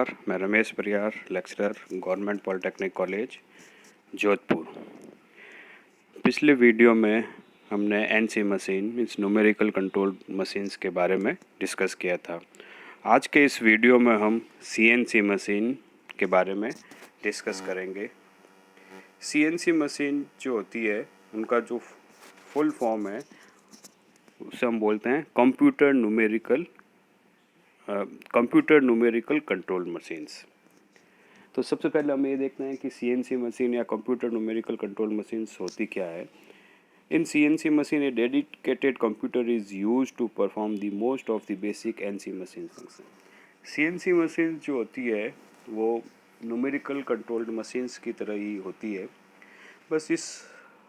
नमस्कार, मैं Ramesh Pariyar, lecturer, government polytechnic college, Jodhpur. पिछले वीडियो में हमने NC machine means numerical control machines के बारे में डिस्कस किया था। आज के इस वीडियो में हम सीएनसी मशीन के बारे में डिस्कस करेंगे। सीएनसी मशीन जो होती है, उनका जो फुल फॉर्म है उसे हम बोलते हैं कंप्यूटर न्यूमेरिकल कंट्रोल मशीन्स। तो सबसे पहले हम ये देखते हैं कि सीएनसी मशीन या कंप्यूटर न्यूमेरिकल कंट्रोल मशीन्स होती क्या है। In CNC machine a dedicated computer is used to perform the most of the basic NC machine function. CNC machine जो होती है वो न्यूमेरिकल कंट्रोल्ड मशीन्स की तरह ही होती है, बस इस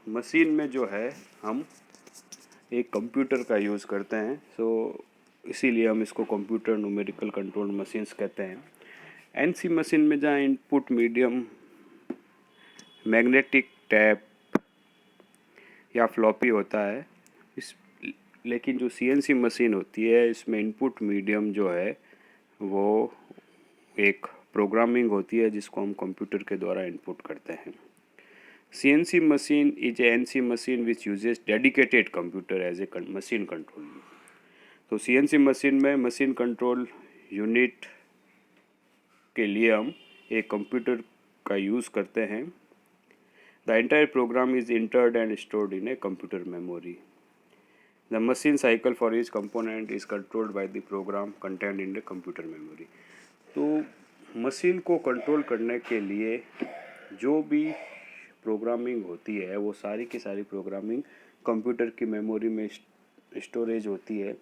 मशीन में जो है हम एक कंप्यूटर का यूज़ करते हैं। इसीलिए हम इसको कंप्यूटर न्यूमेरिकल कंट्रोल मशीन्स कहते हैं। एनसी मशीन में जहाँ इनपुट मीडियम मैग्नेटिक टैप या फ्लॉपी होता है, लेकिन जो सीएनसी मशीन होती है इसमें इनपुट मीडियम जो है वो एक प्रोग्रामिंग होती है जिसको हम कंप्यूटर के द्वारा इनपुट करते हैं। CNC machine is a NC machine which uses dedicated computer as a machine control unit. तो CNC मशीन में मशीन कंट्रोल यूनिट के लिए हम एक कंप्यूटर का यूज़ करते हैं। The entire program is entered and stored in a computer memory. The machine cycle for each component is controlled by the program content in the computer memory. तो machine को control करने के लिए जो भी प्रोग्रामिंग होती है वो सारी की सारी प्रोग्रामिंग कंप्यूटर की मेमोरी में स्टोरेज होती है।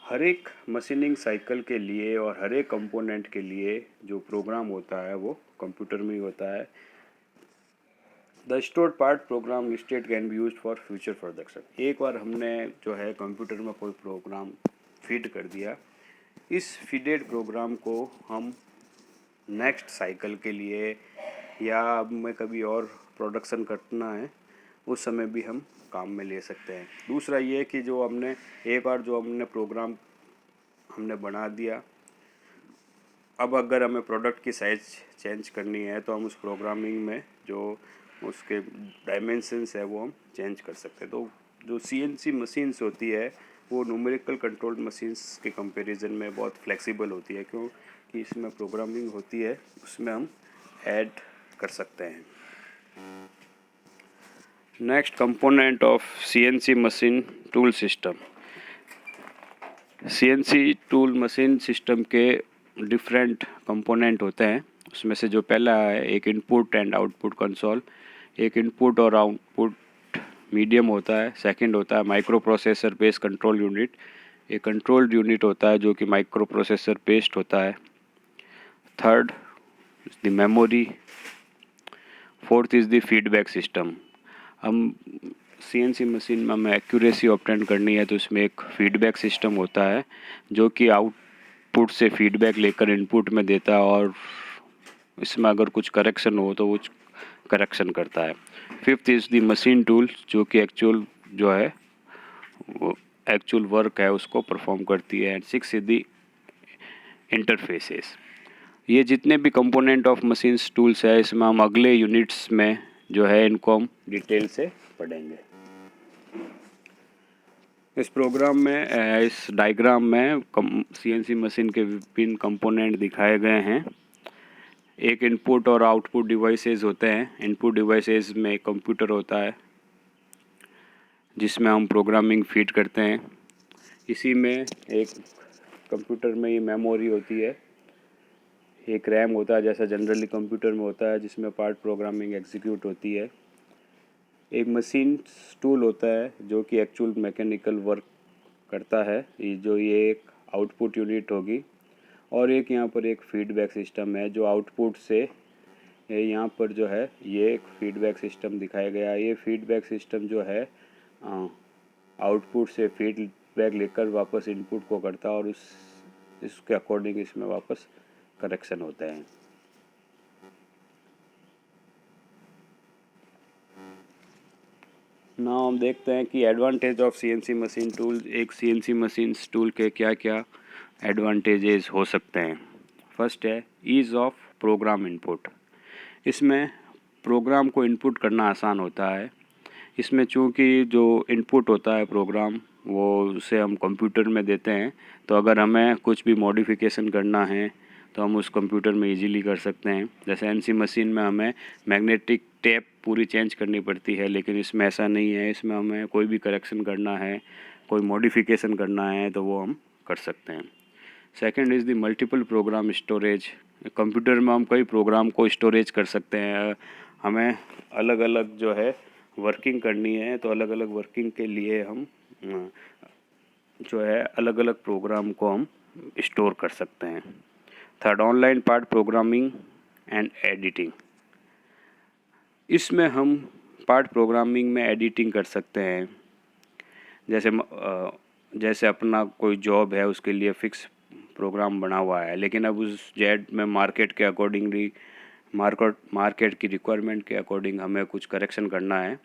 हर एक मशीनिंग साइकिल के लिए और हर एक कंपोनेंट के लिए जो प्रोग्राम होता है वो कंप्यूटर में ही होता है। The stored part programme listed can be used for future production. एक बार हमने जो है कंप्यूटर में कोई प्रोग्राम फीड कर दिया, इस फीडेड प्रोग्राम को हम नेक्स्ट साइकिल के लिए या अब में कभी और प्रोडक्शन करना है उस समय भी हम काम में ले सकते हैं। दूसरा ये कि जो हमने एक बार जो हमने प्रोग्राम हमने बना दिया, अब अगर हमें प्रोडक्ट की साइज़ चेंज करनी है तो हम उस प्रोग्रामिंग में जो उसके डायमेंशंस है वो हम चेंज कर सकते हैं। तो जो सीएनसी मशीन्स होती है वो न्यूमेरिकल कंट्रोल मशीन्स के कंपैरिजन में बहुत फ्लेक्सिबल होती है, क्योंकि इसमें प्रोग्रामिंग होती है उसमें हम ऐड कर सकते हैं। Next component of CNC machine tool system. CNC tool machine system के डिफरेंट कंपोनेंट होते हैं। उसमें से जो पहला है एक इनपुट एंड आउटपुट कंसोल, एक इनपुट और आउटपुट मीडियम होता है। सेकंड होता है micro processor based control unit, एक कंट्रोल यूनिट होता है जो कि माइक्रो प्रोसेसर बेस्ड होता है। Third the memory. Fourth is the feedback system. हम सीएनसी मशीन में हमें एक्यूरेसी ऑब्टेन करनी है तो इसमें एक फीडबैक सिस्टम होता है जो कि आउटपुट से फीडबैक लेकर इनपुट में देता है और इसमें अगर कुछ करेक्शन हो तो वो करेक्शन करता है। Fifth is the machine tool, जो कि एक्चुअल जो है वो एक्चुअल वर्क है उसको परफॉर्म करती है। And six is the interfaces. ये जितने भी कंपोनेंट ऑफ मशीन्स टूल्स है इसमें हम अगले यूनिट्स में जो है इनको हम डिटेल से पढ़ेंगे। इस प्रोग्राम में इस डायग्राम में सीएनसी मशीन के विभिन्न कंपोनेंट दिखाए गए हैं। एक इनपुट और आउटपुट डिवाइसेस होते हैं। इनपुट डिवाइसेस में एक कंप्यूटर होता है जिसमें हम प्रोग्रामिंग फीड करते हैं। इसी में एक कंप्यूटर में ये मेमोरी होती है, एक रैम होता है जैसा जनरली कंप्यूटर में होता है जिसमें पार्ट प्रोग्रामिंग एग्जीक्यूट होती है। एक मशीन टूल होता है जो कि एक्चुअल मैकेनिकल वर्क करता है, ये एक आउटपुट यूनिट होगी। और एक यहाँ पर एक फीडबैक सिस्टम है जो आउटपुट से यहाँ पर जो है ये एक फीडबैक सिस्टम दिखाया गया है। ये फीडबैक सिस्टम जो है आउटपुट से फीडबैक लेकर वापस इनपुट को करता है और इसके अकॉर्डिंग इसमें वापस करेक्शन होते हैं। ना हम देखते हैं कि advantage of CNC machine tool. एक सीएनसी मशीन टूल के क्या क्या एडवांटेजेस हो सकते हैं। फर्स्ट है ईज़ ऑफ प्रोग्राम इनपुट। इसमें प्रोग्राम को इनपुट करना आसान होता है। इसमें चूँकि जो इनपुट होता है प्रोग्राम वो उसे हम कंप्यूटर में देते हैं, तो अगर हमें कुछ भी मॉडिफिकेशन करना है तो हम उस कंप्यूटर में इजीली कर सकते हैं। जैसे एनसी मशीन में हमें मैग्नेटिक टेप पूरी चेंज करनी पड़ती है, लेकिन इसमें ऐसा नहीं है। इसमें हमें कोई भी करेक्शन करना है, कोई मॉडिफिकेशन करना है तो वो हम कर सकते हैं। Second is the multiple program storage. Computer में हम कई प्रोग्राम को स्टोरेज कर सकते हैं। हमें अलग अलग जो है वर्किंग करनी है तो अलग अलग वर्किंग के लिए हम जो है अलग अलग प्रोग्राम को हम स्टोर कर सकते हैं। Third, online part programming and editing. इसमें हम पार्ट प्रोग्रामिंग में एडिटिंग कर सकते हैं। जैसे अपना कोई जॉब है, उसके लिए फ़िक्स प्रोग्राम बना हुआ है, लेकिन अब उस जेड में मार्केट के अकॉर्डिंगली मार्केट की रिक्वायरमेंट के अकॉर्डिंग हमें कुछ करेक्शन करना है,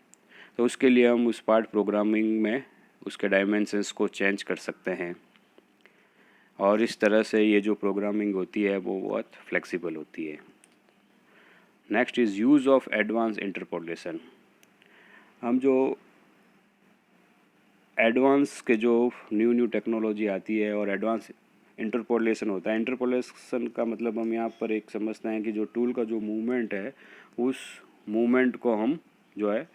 तो उसके लिए हम उस पार्ट प्रोग्रामिंग में उसके डायमेंशंस को चेंज कर सकते हैं। और इस तरह से ये जो प्रोग्रामिंग होती है वो बहुत फ्लेक्सिबल होती है। Next is use of advance interpolation. हम जो एडवांस के जो न्यू टेक्नोलॉजी आती है और एडवांस इंटरपोलेशन होता है। इंटरपोलेशन का मतलब हम यहाँ पर एक समझते हैं कि जो टूल का जो मूवमेंट है, उस मूवमेंट को हम जो है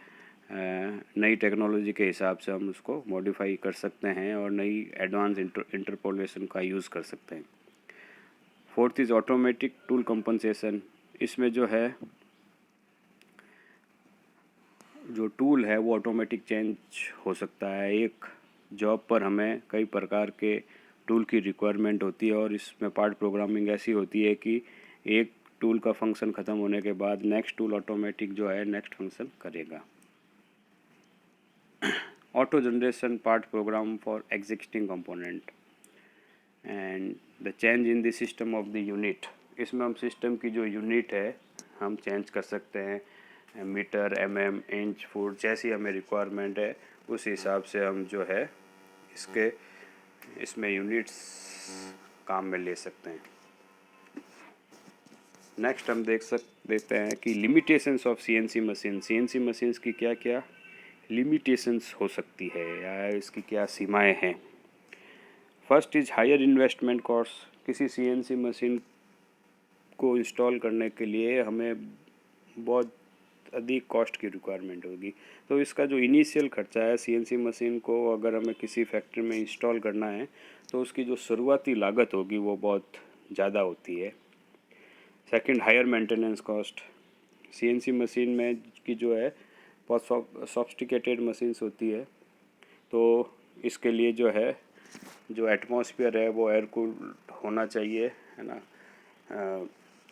नई टेक्नोलॉजी के हिसाब से हम उसको मॉडिफाई कर सकते हैं और नई एडवांस इंटरपोलेशन का यूज़ कर सकते हैं। Fourth is automatic tool compensation. इसमें जो है जो टूल है वो ऑटोमेटिक चेंज हो सकता है। एक जॉब पर हमें कई प्रकार के टूल की रिक्वायरमेंट होती है और इसमें पार्ट प्रोग्रामिंग ऐसी होती है कि एक टूल का फंक्शन ख़त्म होने के बाद नेक्स्ट टूल ऑटोमेटिक जो है नेक्स्ट फंक्शन करेगा। Auto generation part programme for existing component and the change in the system of the unit. इसमें हम सिस्टम की जो यूनिट है हम चेंज कर सकते हैं। मीटर, mm, इंच, फुट, जैसी हमें रिक्वायरमेंट है उस हिसाब से हम जो है इसमें यूनिट्स काम में ले सकते हैं। नेक्स्ट हम देखते हैं कि limitations of CNC machine. CNC machines की क्या क्या लिमिटेशंस हो सकती है या इसकी क्या सीमाएं हैं। First is higher investment cost. किसी सीएनसी मशीन को इंस्टॉल करने के लिए हमें बहुत अधिक कॉस्ट की रिक्वायरमेंट होगी, तो इसका जो इनिशियल खर्चा है सीएनसी मशीन को अगर हमें किसी फैक्ट्री में इंस्टॉल करना है तो उसकी जो शुरुआती लागत होगी वो बहुत ज़्यादा होती है। Second, higher maintenance cost. CNC machine में की जो है बहुत सॉफ्टिकेटेड मशीन्स होती है, तो इसके लिए जो है जो एटमॉस्फेयर है वो एयर कूल्ड होना चाहिए, है ना।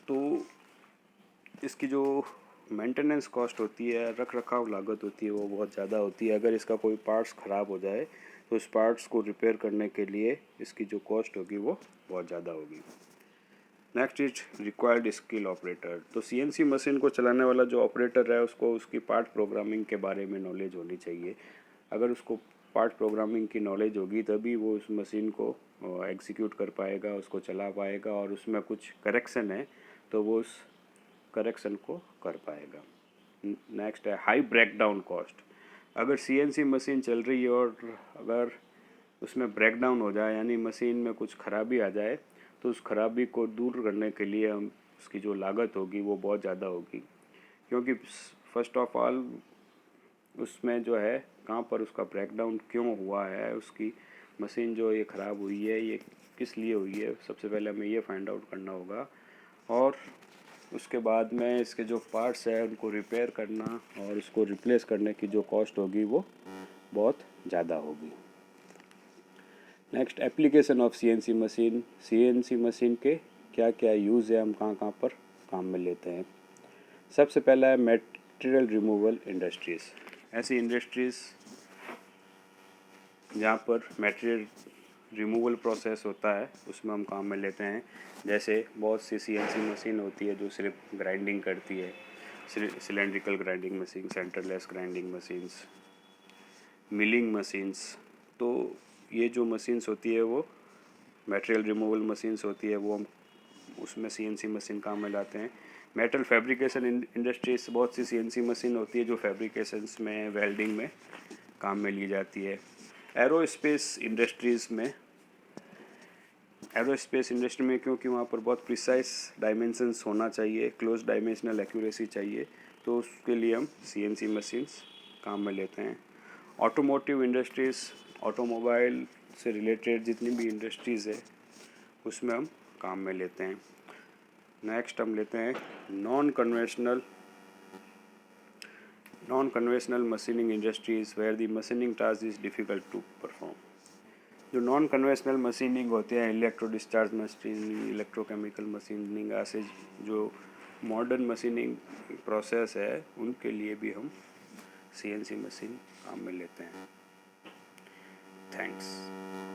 तो इसकी जो मेंटेनेंस कॉस्ट होती है, रख रखाव लागत होती है, वो बहुत ज़्यादा होती है। अगर इसका कोई पार्ट्स ख़राब हो जाए तो उस पार्ट्स को रिपेयर करने के लिए इसकी जो कॉस्ट होगी वो बहुत ज़्यादा होगी। Next is required skill operator. तो सीएनसी मशीन को चलाने वाला जो ऑपरेटर है उसको उसकी पार्ट प्रोग्रामिंग के बारे में नॉलेज होनी चाहिए। अगर उसको पार्ट प्रोग्रामिंग की नॉलेज होगी तभी वो उस मशीन को एग्जीक्यूट कर पाएगा, उसको चला पाएगा और उसमें कुछ करेक्शन है तो वो उस करेक्शन को कर पाएगा। नेक्स्ट है हाई ब्रेकडाउन कॉस्ट। अगर सीएनसी मशीन चल रही है और अगर उसमें ब्रेकडाउन हो जाए यानी मशीन में कुछ खराबी आ जाए तो उस खराबी को दूर करने के लिए हम उसकी जो लागत होगी वो बहुत ज़्यादा होगी, क्योंकि फर्स्ट ऑफ ऑल उसमें जो है कहाँ पर उसका ब्रेकडाउन क्यों हुआ है, उसकी मशीन जो ये ख़राब हुई है ये किस लिए हुई है, सबसे पहले हमें ये फाइंड आउट करना होगा। और उसके बाद में इसके जो पार्ट्स हैं उनको रिपेयर करना और उसको रिप्लेस करने की जो कॉस्ट होगी वो बहुत ज़्यादा होगी। Next, application of CNC machine. CNC machine के क्या क्या यूज़ है, हम कहाँ कहाँ पर काम में लेते हैं। सबसे पहला है मटेरियल रिमूवल इंडस्ट्रीज़। ऐसी इंडस्ट्रीज़ जहाँ पर मटेरियल रिमूवल प्रोसेस होता है उसमें हम काम में लेते हैं। जैसे बहुत सी सीएनसी मशीन होती है जो सिर्फ ग्राइंडिंग करती है, cylindrical grinding machine, centreless grinding machines, milling machines. तो ये जो मशीन्स होती है वो मटेरियल रिमूवल मशीन्स होती है वो हम उसमें CNC मशीन काम में लाते हैं। मेटल फैब्रिकेशन इंडस्ट्रीज बहुत सी CNC मशीन होती है जो फैब्रिकेशंस में वेल्डिंग में काम में ली जाती है। एरोस्पेस इंडस्ट्री में क्योंकि वहाँ पर बहुत प्रिसाइज डायमेंशंस होना चाहिए, क्लोज डायमेंशनल एक्यूरेसी चाहिए, तो उसके लिए हम CNC मशीन्स काम में लेते हैं। ऑटोमोटिव इंडस्ट्रीज़, ऑटोमोबाइल से रिलेटेड जितनी भी इंडस्ट्रीज़ है उसमें हम काम में लेते हैं। नेक्स्ट हम लेते हैं non conventional machining industries where the machining task is difficult to perform. जो नॉन कन्वेंशनल मशीनिंग होते हैं, electro discharge machining, electrochemical machining, ऐसे जो मॉडर्न मशीनिंग प्रोसेस है उनके लिए भी हम CNC मशीन काम में लेते हैं। थैंक्स।